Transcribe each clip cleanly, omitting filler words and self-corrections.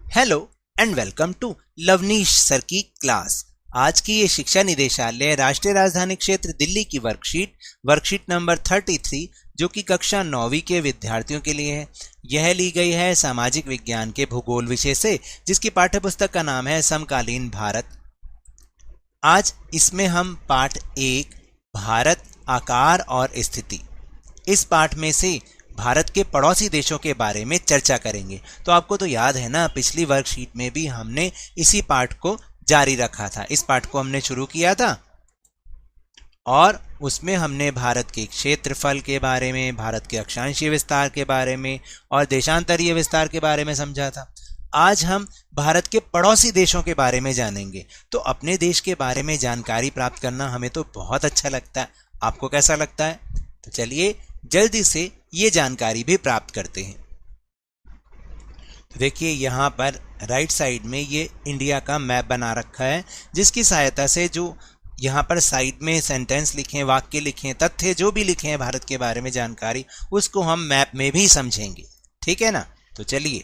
Hello and welcome to Lavneesh sir की class. आज की ये शिक्षा निदेशालय राष्ट्रीय राजधानी क्षेत्र दिल्ली की वर्कशीट नंबर 33 जो कि कक्षा 9वीं के विद्यार्थियों के लिए है। यह ली गई है सामाजिक विज्ञान के भूगोल विषय से, जिसकी पाठ्यपुस्तक का नाम है समकालीन भारत। आज इसमें हम पाठ 1 भारत आकार और स्थिति, इस पाठ में से भारत के पड़ोसी देशों के बारे में चर्चा करेंगे। तो आपको तो याद है ना, पिछली वर्कशीट में भी हमने इसी पाठ को जारी रखा था। इस पाठ को हमने शुरू किया था और उसमें हमने भारत के क्षेत्रफल के बारे में, भारत के अक्षांशीय विस्तार के बारे में और देशांतरीय विस्तार के बारे में समझा था। आज हम भारत के पड़ोसी देशों के बारे में जानेंगे। तो अपने देश के बारे में जानकारी प्राप्त करना हमें तो बहुत अच्छा लगता है। आपको कैसा लगता है? तो चलिए जल्दी से ये जानकारी भी प्राप्त करते हैं। तो देखिए यहाँ पर राइट साइड में ये इंडिया का मैप बना रखा है, जिसकी सहायता से जो यहाँ पर साइड में सेंटेंस लिखे, वाक्य लिखे, तथ्य जो भी लिखे हैं भारत के बारे में जानकारी, उसको हम मैप में भी समझेंगे। ठीक है ना? तो चलिए,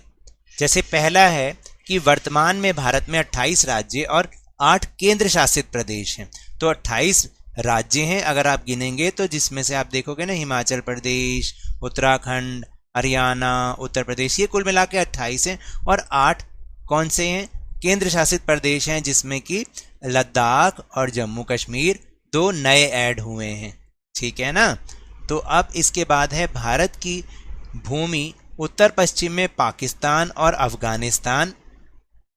जैसे पहला है कि वर्तमान में भारत में 28 राज्य और 8 केंद्र शासित प्रदेश हैं। तो 28 राज्य हैं अगर आप गिनेंगे तो, जिसमें से आप देखोगे ना, हिमाचल प्रदेश, उत्तराखंड, हरियाणा, उत्तर प्रदेश, ये कुल मिला के 28 हैं। और 8 कौन से हैं? केंद्र शासित प्रदेश हैं, जिसमें कि लद्दाख और जम्मू कश्मीर 2 नए ऐड हुए हैं। ठीक है ना? तो अब इसके बाद है भारत की भूमि उत्तर पश्चिम में पाकिस्तान और अफगानिस्तान।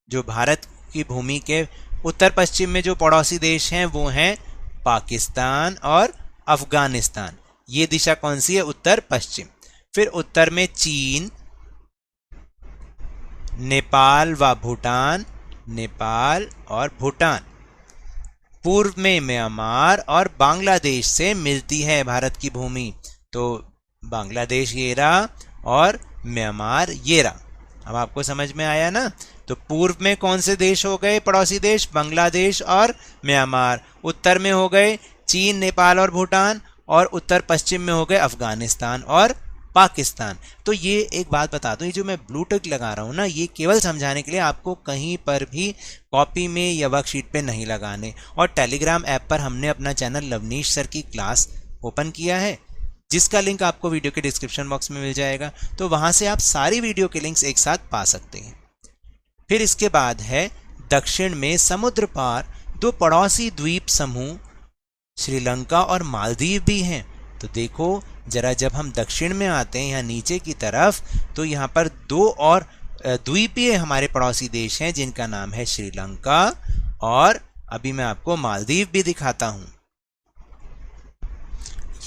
जो भारत की भूमि के उत्तर पश्चिम में जो पड़ोसी देश हैं वो हैं पाकिस्तान और अफगानिस्तान। ये दिशा कौन सी है? उत्तर पश्चिम। फिर उत्तर में चीन, नेपाल व भूटान, नेपाल और भूटान। पूर्व में म्यांमार और बांग्लादेश से मिलती है भारत की भूमि। तो बांग्लादेश ये रहा और म्यांमार ये रहा। अब आपको समझ में आया ना? तो पूर्व में कौन से देश हो गए पड़ोसी देश? बांग्लादेश और म्यांमार। उत्तर में हो गए चीन, नेपाल और भूटान, और उत्तर पश्चिम में हो गए अफगानिस्तान और पाकिस्तान। तो ये एक बात बता दूं, ये जो मैं ब्लू टिक लगा रहा हूं ना, ये केवल समझाने के लिए, आपको कहीं पर भी कॉपी में या वर्कशीट पे नहीं लगाने। और टेलीग्राम ऐप पर हमने अपना चैनल लवनीश सर की क्लास ओपन किया है, जिसका लिंक आपको वीडियो के डिस्क्रिप्शन बॉक्स में मिल जाएगा। तो वहां से आप सारी वीडियो के लिंक्स एक साथ पा सकते हैं। फिर इसके बाद है दक्षिण में समुद्र पार 2 पड़ोसी द्वीप समूह श्रीलंका और मालदीव भी हैं। तो देखो जरा, जब हम दक्षिण में आते हैं यहाँ नीचे की तरफ, तो यहाँ पर 2 और द्वीपीय हमारे पड़ोसी देश हैं, जिनका नाम है श्रीलंका, और अभी मैं आपको मालदीव भी दिखाता हूँ।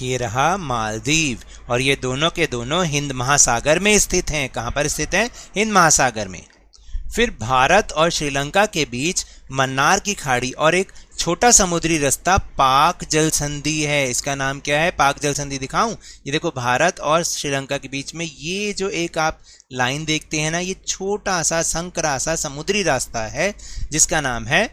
ये रहा मालदीव, और ये दोनों के दोनों हिंद महासागर में स्थित हैं। कहाँ पर स्थित हैं? हिंद महासागर में। फिर भारत और श्रीलंका के बीच मन्नार की खाड़ी और एक छोटा समुद्री रास्ता पाक जल संधि है। इसका नाम क्या है? पाक जल संधि। दिखाऊं? ये देखो, भारत और श्रीलंका के बीच में ये जो एक आप लाइन देखते हैं ना, ये छोटा सा संकरा सा समुद्री रास्ता है, जिसका नाम है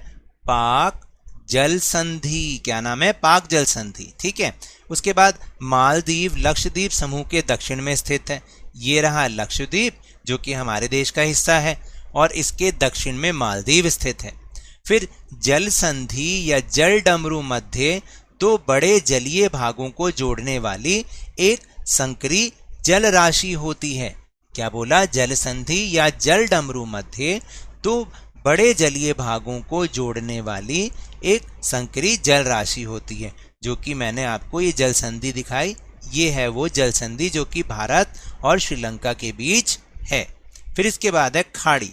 पाक जल संधि। क्या नाम है? पाक जल संधि। ठीक है। उसके बाद मालदीव लक्षद्वीप समूह के दक्षिण में स्थित है। ये रहा लक्षद्वीप, जो कि हमारे देश का हिस्सा है, और इसके दक्षिण में मालदीव स्थित है। फिर जल संधि या जल डमरू मध्य 2 बड़े जलीय भागों को जोड़ने वाली एक संकरी जल राशि होती है। क्या बोला? जल संधि या जल डमरू मध्य 2 बड़े जलीय भागों को जोड़ने वाली एक संकरी जल राशि होती है, जो कि मैंने आपको ये जल संधि दिखाई। ये है वो जल संधि जो कि भारत और श्रीलंका के बीच है। फिर इसके बाद है खाड़ी।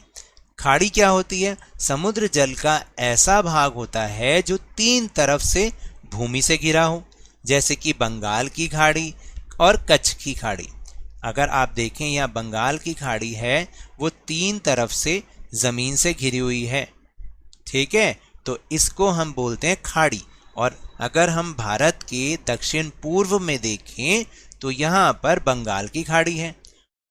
खाड़ी क्या होती है? समुद्र जल का ऐसा भाग होता है जो 3 तरफ से भूमि से घिरा हो, जैसे कि बंगाल की खाड़ी और कच्छ की खाड़ी। अगर आप देखें, यहाँ बंगाल की खाड़ी है, वो 3 तरफ से जमीन से घिरी हुई है। ठीक है, तो इसको हम बोलते हैं खाड़ी। और अगर हम भारत के दक्षिण पूर्व में देखें तो यहाँ पर बंगाल की खाड़ी है,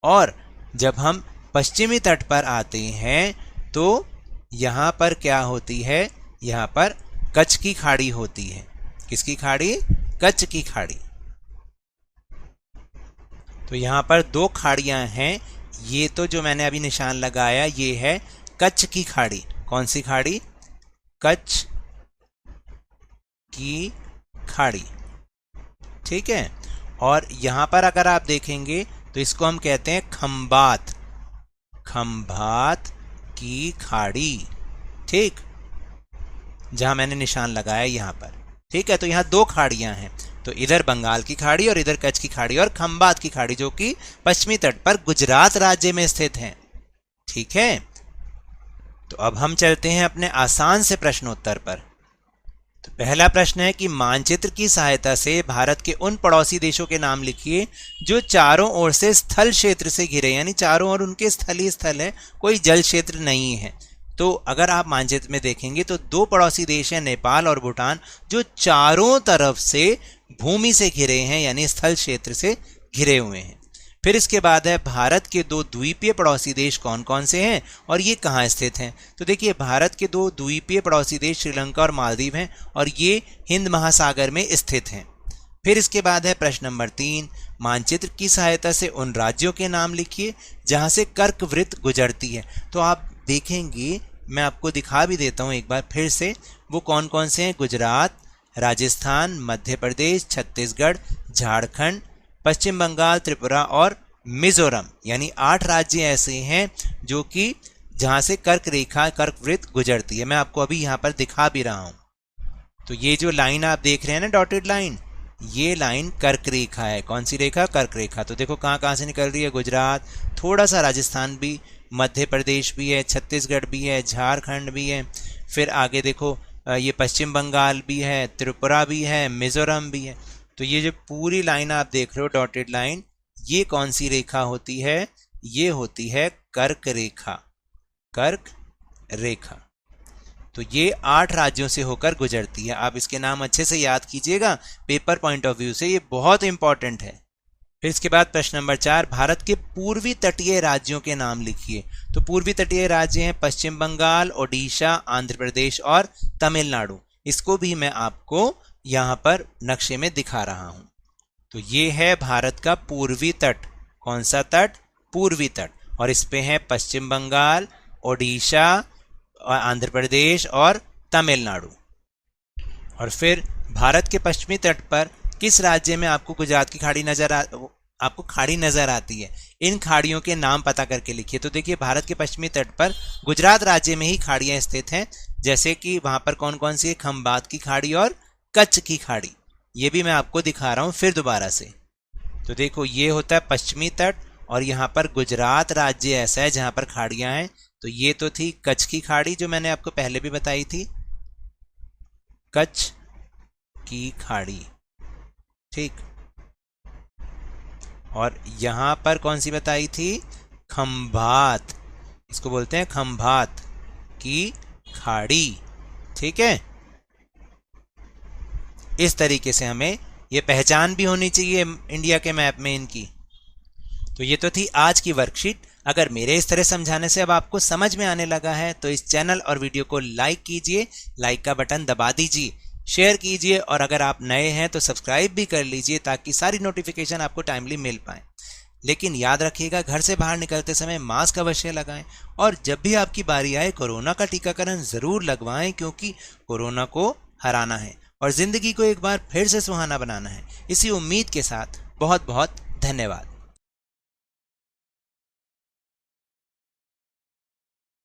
और जब हम पश्चिमी तट पर आते हैं तो यहाँ पर क्या होती है? यहाँ पर कच्छ की खाड़ी होती है। किसकी खाड़ी? कच्छ की खाड़ी। तो यहाँ पर 2 खाड़ियाँ हैं, ये तो जो मैंने अभी निशान लगाया ये है कच्छ की खाड़ी। कौन सी खाड़ी? कच्छ की खाड़ी। ठीक है। और यहां पर अगर आप देखेंगे तो इसको हम कहते हैं खंबात, खंबात की खाड़ी। ठीक, जहां मैंने निशान लगाया यहां पर। ठीक है, तो यहां दो खाड़ियां हैं, तो इधर बंगाल की खाड़ी और इधर कच्छ की खाड़ी और खंबात की खाड़ी, जो कि पश्चिमी तट पर गुजरात राज्य में स्थित है। ठीक है, तो अब हम चलते हैं अपने आसान से प्रश्नोत्तर पर। तो पहला प्रश्न है कि मानचित्र की सहायता से भारत के उन पड़ोसी देशों के नाम लिखिए जो चारों ओर से स्थल क्षेत्र से घिरे, यानी चारों ओर उनके स्थल ही स्थल है, कोई जल क्षेत्र नहीं है। तो अगर आप मानचित्र में देखेंगे तो दो पड़ोसी देश हैं, नेपाल और भूटान, जो चारों तरफ से भूमि से घिरे हैं, यानी स्थल क्षेत्र से घिरे हुए हैं। फिर इसके बाद है भारत के दो द्वीपीय पड़ोसी देश कौन कौन से हैं और ये कहाँ स्थित हैं। तो देखिए, भारत के दो द्वीपीय पड़ोसी देश श्रीलंका और मालदीव हैं और ये हिंद महासागर में स्थित हैं। फिर इसके बाद है प्रश्न नंबर 3, मानचित्र की सहायता से उन राज्यों के नाम लिखिए जहाँ से कर्क वृत्त गुजरती है। तो आप देखेंगे, मैं आपको दिखा भी देता हूँ एक बार फिर से, वो कौन कौन से हैं। गुजरात, राजस्थान, मध्य प्रदेश, छत्तीसगढ़, झारखंड, पश्चिम बंगाल, त्रिपुरा और मिजोरम, यानी 8 राज्य ऐसे हैं जो कि जहां से कर्क रेखा, कर्क वृत्त गुजरती है। मैं आपको अभी यहां पर दिखा भी रहा हूं। तो ये जो लाइन आप देख रहे हैं ना, डॉटेड लाइन, ये लाइन कर्क रेखा है। कौन सी रेखा? कर्क रेखा। तो देखो कहां कहां से निकल रही है। गुजरात, थोड़ा सा राजस्थान भी, मध्य प्रदेश भी है, छत्तीसगढ़ भी है, झारखंड भी है, फिर आगे देखो ये पश्चिम बंगाल भी है, त्रिपुरा भी है, मिजोरम भी है। तो ये जो पूरी लाइन आप देख रहे हो, डॉटेड लाइन, ये कौन सी रेखा होती है? ये होती है कर्क रेखा, कर्क रेखा। तो ये 8 राज्यों से होकर गुजरती है। आप इसके नाम अच्छे से याद कीजिएगा, पेपर पॉइंट ऑफ व्यू से ये बहुत इंपॉर्टेंट है। फिर इसके बाद प्रश्न नंबर 4, भारत के पूर्वी तटीय राज्यों के नाम लिखिए। तो पूर्वी तटीय राज्य हैं पश्चिम बंगाल, ओडिशा, आंध्र प्रदेश और तमिलनाडु। इसको भी मैं आपको यहां पर नक्शे में दिखा रहा हूं। तो ये है भारत का पूर्वी तट। कौन सा तट? पूर्वी तट। और इस पे है पश्चिम बंगाल, ओडिशा, आंध्र प्रदेश और तमिलनाडु। और फिर भारत के पश्चिमी तट पर किस राज्य में आपको गुजरात की खाड़ी आपको खाड़ी नजर आती है? इन खाड़ियों के नाम पता करके लिखिए। तो देखिए, भारत के पश्चिमी तट पर गुजरात राज्य में ही खाड़ियां स्थित हैं, जैसे कि वहां पर कौन कौन सी है? खंबात की खाड़ी और कच्छ की खाड़ी। ये भी मैं आपको दिखा रहा हूं फिर दोबारा से। तो देखो, ये होता है पश्चिमी तट और यहाँ पर गुजरात राज्य ऐसा है जहां पर खाड़ियां हैं। तो ये तो थी कच्छ की खाड़ी जो मैंने आपको पहले भी बताई थी, कच्छ की खाड़ी। ठीक, और यहां पर कौन सी बताई थी? खंबात, इसको बोलते हैं खंबात की खाड़ी। ठीक है, इस तरीके से हमें ये पहचान भी होनी चाहिए इंडिया के मैप में इनकी। तो ये तो थी आज की वर्कशीट। अगर मेरे इस तरह समझाने से अब आपको समझ में आने लगा है तो इस चैनल और वीडियो को लाइक कीजिए, लाइक का बटन दबा दीजिए, शेयर कीजिए और अगर आप नए हैं तो सब्सक्राइब भी कर लीजिए ताकि सारी नोटिफिकेशन आपको टाइमली मिल पाए। लेकिन याद रखिएगा, घर से बाहर निकलते समय मास्क अवश्य लगाएं और जब भी आपकी बारी आए कोरोना का टीकाकरण जरूर लगवाएं, क्योंकि कोरोना को हराना है और जिंदगी को एक बार फिर से सुहाना बनाना है। इसी उम्मीद के साथ बहुत बहुत धन्यवाद।